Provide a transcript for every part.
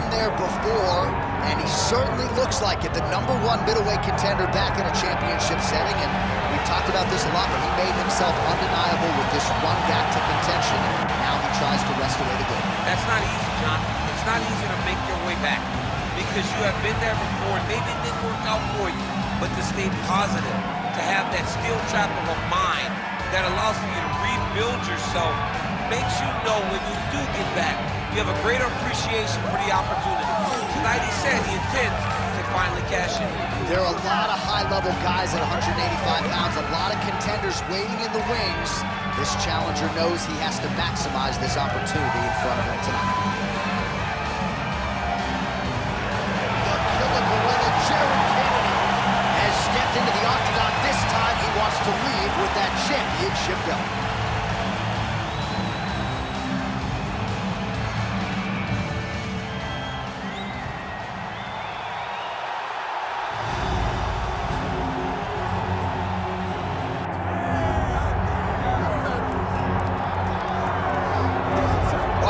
there before, and he certainly looks like it. The #1 middleweight contender back in a championship setting, and we've talked about this a lot, but he made himself undeniable with this run back to contention. Now he tries to wrest away the gold. That's not easy, John. It's not easy to make your way back because you have been there before, and maybe it didn't work out for you, but to stay positive, to have that steel trap of a mind that allows you to rebuild yourself, makes you know when you do get back, you have a greater appreciation for the opportunity. Tonight he said he intends to finally cash in. There are a lot of high-level guys at 185 pounds, a lot of contenders waiting in the wings. This challenger knows he has to maximize this opportunity in front of him tonight. The killer gorilla, Jared Cannonier, has stepped into the Octagon. This time he wants to leave with that championship belt.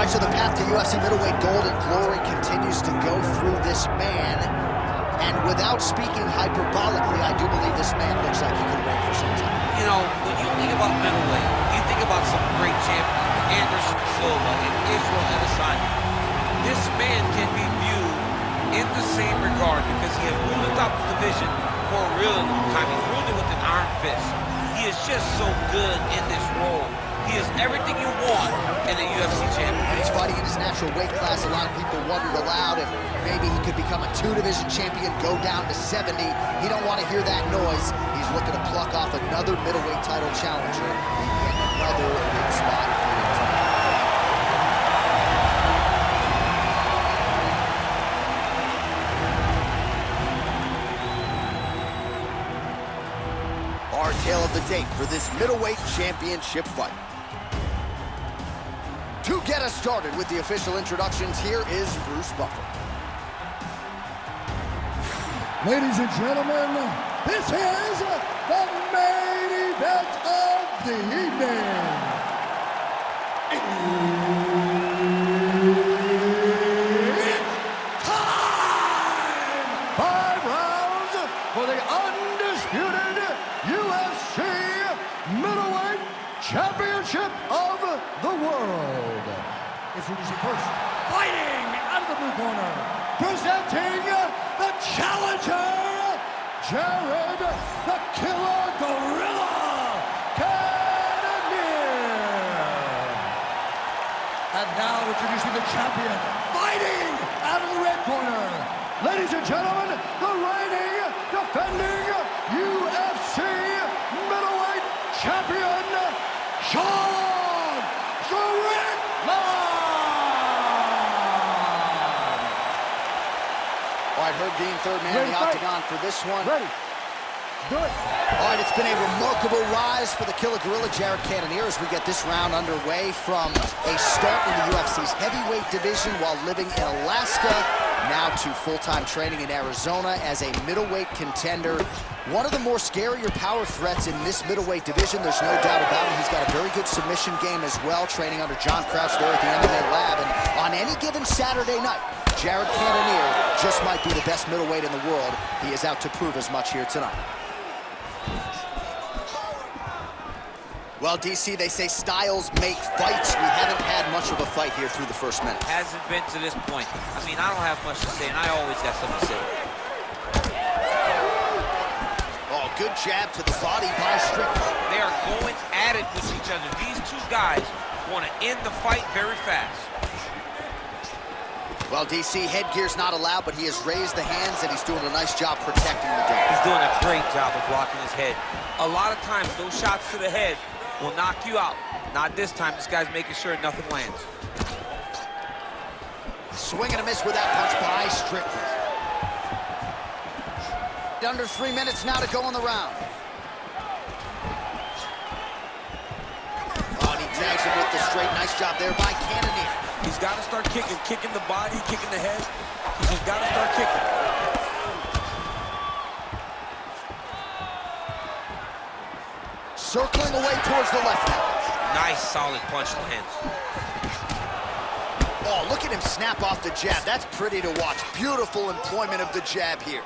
So the path to UFC Middleweight Gold and Glory continues to go through this man. And without speaking hyperbolically, I do believe this man looks like he could reign for some time. You know, when you think about middleweight, you think about some great champions, Anderson Silva and Israel Adesanya. This man can be viewed in the same regard because he has ruled the top of the division for a really long time. He's ruled it with an iron fist. He is just so good in this role. He is everything you want in a UFC champion. And he's fighting in his natural weight class. A lot of people wondered aloud if maybe he could become a 2-division champion, go down to 70. He don't want to hear that noise. He's looking to pluck off another middleweight title challenger in another big spot here tonight. Our tale of the tape for this middleweight championship fight. To get us started with the official introductions, here is Bruce Buffer. Ladies and gentlemen, this is the main event of the evening. It's time! 5 rounds for the undisputed UFC Middleweight Championship of the world. Introducing first, fighting out of the blue corner, presenting the challenger, Jared the Killer Gorilla Cannonier. And now introducing the champion, fighting out of the red corner. Ladies and gentlemen, the reigning, defending UFC Middleweight Champion, Sean Strickland. All right, Herb Dean, third man in the Octagon for this one. Ready. Do it. All right, it's been a remarkable rise for the Killer Gorilla, Jared Cannonier, as we get this round underway from a start in the UFC's heavyweight division while living in Alaska, now to full-time training in Arizona as a middleweight contender. One of the more scarier power threats in this middleweight division, there's no doubt about it. He's got a very good submission game as well, training under John Crouch there at the MMA lab. And on any given Saturday night, Jared Cannonier just might be the best middleweight in the world. He is out to prove as much here tonight. Well, DC, they say styles make fights. We haven't had much of a fight here through the first minute. Hasn't been to this point. I mean, I don't have much to say, and I always got something to say. Oh, good jab to the body by Strickland. They are going at it with each other. These two guys want to end the fight very fast. Well, DC, headgear's not allowed, but he has raised the hands, and he's doing a nice job protecting the dome. He's doing a great job of blocking his head. A lot of times, those shots to the head will knock you out. Not this time. This guy's making sure nothing lands. Swing and a miss with that punch by Strickland. Under 3 minutes now to go in the round. Oh, and he tags him with the straight. Nice job there by Cannonier. He's got to start kicking the body, kicking the head. He's just got to start kicking. Circling away towards the left now. Nice, solid punch lands. Oh, look at at him snap off the jab. That's pretty to watch. Beautiful employment of the jab here.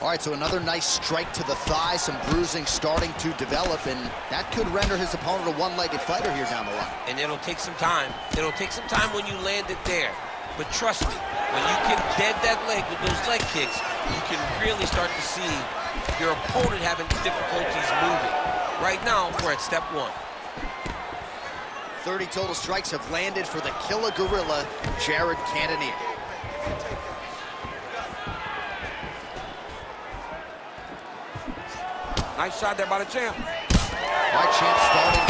All right, so another nice strike to the thigh, some bruising starting to develop, and that could render his opponent a one-legged fighter here down the line. And it'll take some time. It'll take some time when you land it there. But trust me, when you can dead that leg with those leg kicks, you can really start to see your opponent having difficulties moving. Right now, we're at step 1. 30 total strikes have landed for the Killer Gorilla, Jared Cannonier. Nice shot there by the champ. All right, champ starting.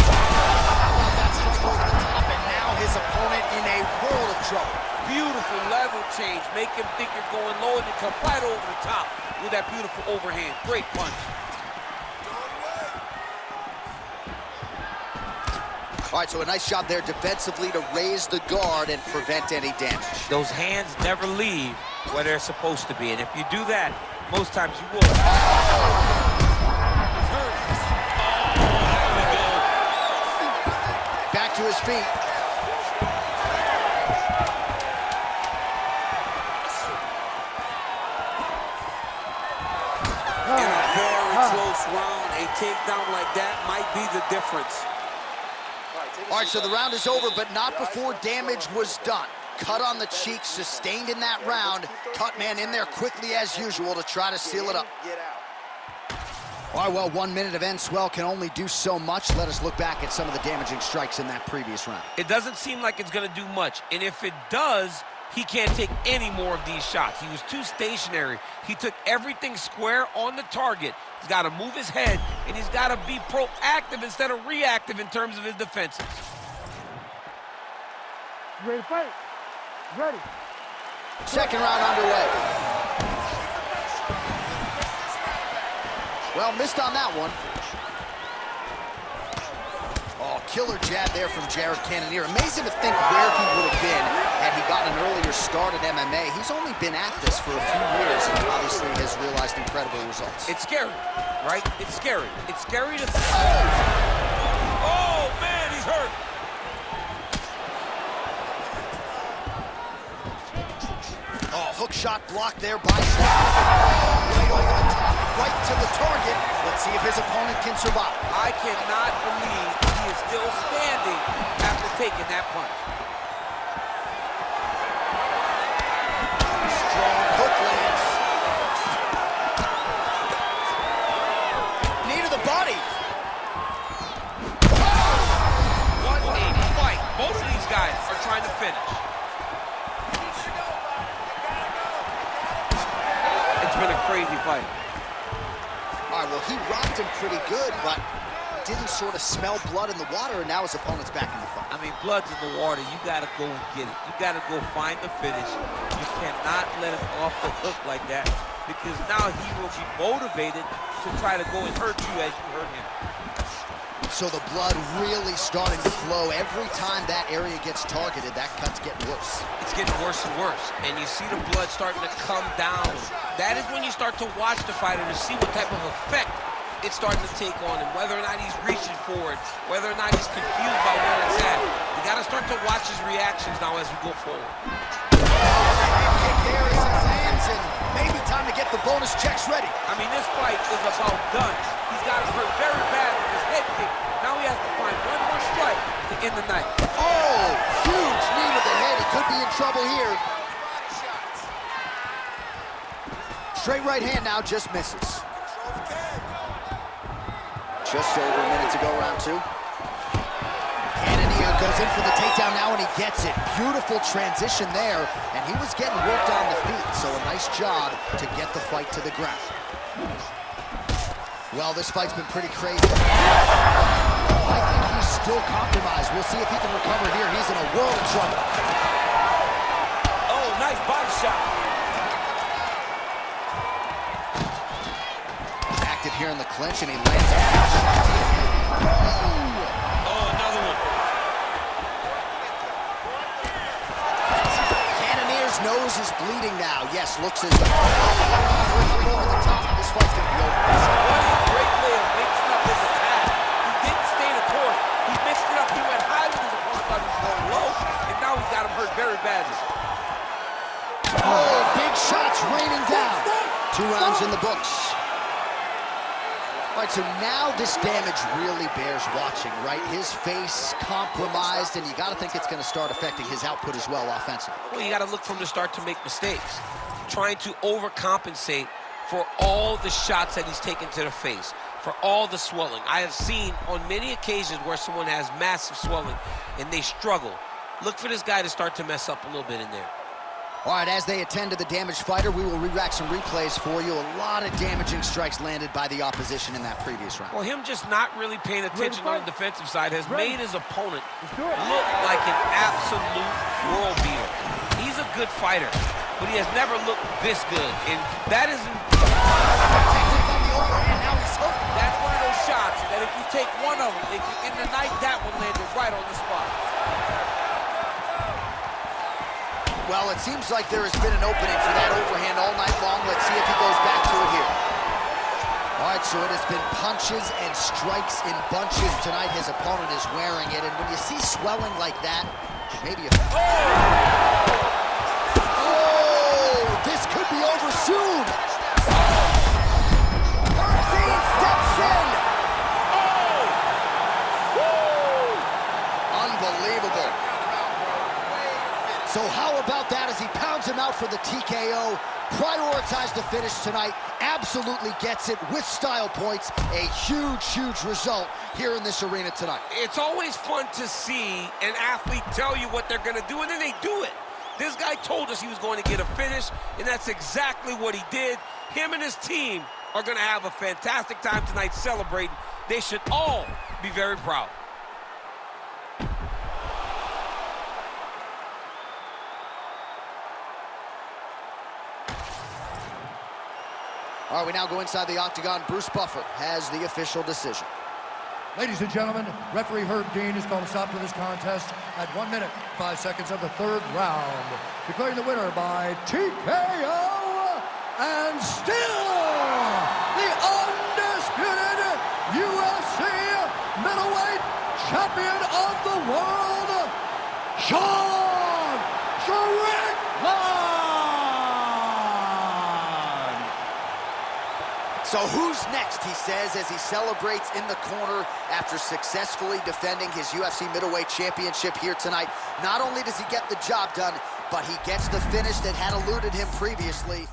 That's over the top, and now his opponent in a world of trouble. Beautiful level change. Make him think you're going low, and you come right over the top with that beautiful overhand. Great punch. All right, so a nice job there defensively to raise the guard and prevent any damage. Those hands never leave where they're supposed to be, and if you do that, most times you will. Back to his feet. In a very close round, a takedown like that might be the difference. All right, so the round is over, but not before damage was done. Cut on the cheek, sustained in that round. Cut man in there quickly as usual to try to seal it up. All right, well, 1 minute of end swell can only do so much. Let us look back at some of the damaging strikes in that previous round. It doesn't seem like it's going to do much, and if it does, he can't take any more of these shots. He was too stationary. He took everything square on the target. He's got to move his head, and he's got to be proactive instead of reactive in terms of his defenses. You ready to fight? Ready. Second round underway. Well, missed on that one. Oh, killer jab there from Jared Cannonier. Amazing to think where he would have been had he gotten an earlier start at MMA. He's only been at this for a few years and obviously has realized incredible results. It's scary, right? It's scary. It's scary to... Oh, man, he's hurt. Oh, hook shot blocked there by Strickland. Right over the top, right to the target. Let's see if his opponent can survive. I cannot believe he is still standing after taking that punch. Strong hook lands. Knee to the body. What a fight. Both of these guys are trying to finish. It's been a crazy fight. All right, well, he rocked him pretty good, but didn't sort of smell blood in the water, and now his opponent's back in the fight. I mean, blood's in the water. You got to go and get it. You got to go find the finish. You cannot let him off the hook like that, because now he will be motivated to try to go and hurt you as you hurt him. So the blood really starting to flow. Every time that area gets targeted, that cut's getting worse. It's getting worse and worse, and you see the blood starting to come down. That is when you start to watch the fighter to see what type of effect it's starting to take on him, whether or not he's reaching for it, whether or not he's confused by where it's at. You got to start to watch his reactions now as we go forward. Kick there as it lands, and maybe time to get the bonus checks ready. I mean, this fight is about done. He's got him hurt very bad with his head kick. Now he has to find one more strike to end the night. Oh, huge knee to the head. He could be in trouble here. Straight right hand now, just misses. Just over a minute to go, round two. Cannonier goes in for the takedown now, and he gets it. Beautiful transition there, and he was getting worked on the feet, so a nice job to get the fight to the ground. Well, this fight's been pretty crazy. I think he's still compromised. We'll see if he can recover here. He's in a world of trouble. Oh, nice body shot. Active here in the clinch, and he lands up. Oh, another one. Cannonier's nose is bleeding now. Yes, looks as though over the top. This fight's gonna be over. What a great way of mixing up his attack. He didn't stay the course. He mixed it up. He went high with his opponent, thought he was going low, and now he's got very badly. Oh, big shots raining down. 2 rounds in the books. All right, so now this damage really bears watching, right? His face compromised, and you got to think it's going to start affecting his output as well offensively. Well, you got to look for him to start to make mistakes, trying to overcompensate for all the shots that he's taken to the face, for all the swelling. I have seen on many occasions where someone has massive swelling and they struggle. Look for this guy to start to mess up a little bit in there. All right, as they attend to the damaged fighter, we will re-rack some replays for you. A lot of damaging strikes landed by the opposition in that previous round. Well, him just not really paying attention on the defensive side has made his opponent look like an absolute world beater. He's a good fighter, but he has never looked this good, and that isn't... That's one of those shots that if you take one of them, in the night, that one landed right on the spot. Well, it seems like there has been an opening for that overhand all night long. Let's see if he goes back to it here. All right, so it has been punches and strikes in bunches tonight. His opponent is wearing it, and when you see swelling like that, maybe a... Oh, this could be over soon. Marcin steps in. Oh! Unbelievable. So how about that as he pounds him out for the TKO? Prioritized the finish tonight. Absolutely gets it with style points. A huge, huge result here in this arena tonight. It's always fun to see an athlete tell you what they're going to do, and then they do it. This guy told us he was going to get a finish, and that's exactly what he did. Him and his team are going to have a fantastic time tonight celebrating. They should all be very proud. All right, we now go inside the Octagon. Bruce Buffer has the official decision. Ladies and gentlemen, referee Herb Dean has called a stop to this contest at 1 minute, 5 seconds of the 3rd round. Declaring the winner by TKO, and still the undisputed UFC Middleweight Champion of the World, Strickland! So who's next, he says, as he celebrates in the corner after successfully defending his UFC Middleweight Championship here tonight. Not only does he get the job done, but he gets the finish that had eluded him previously.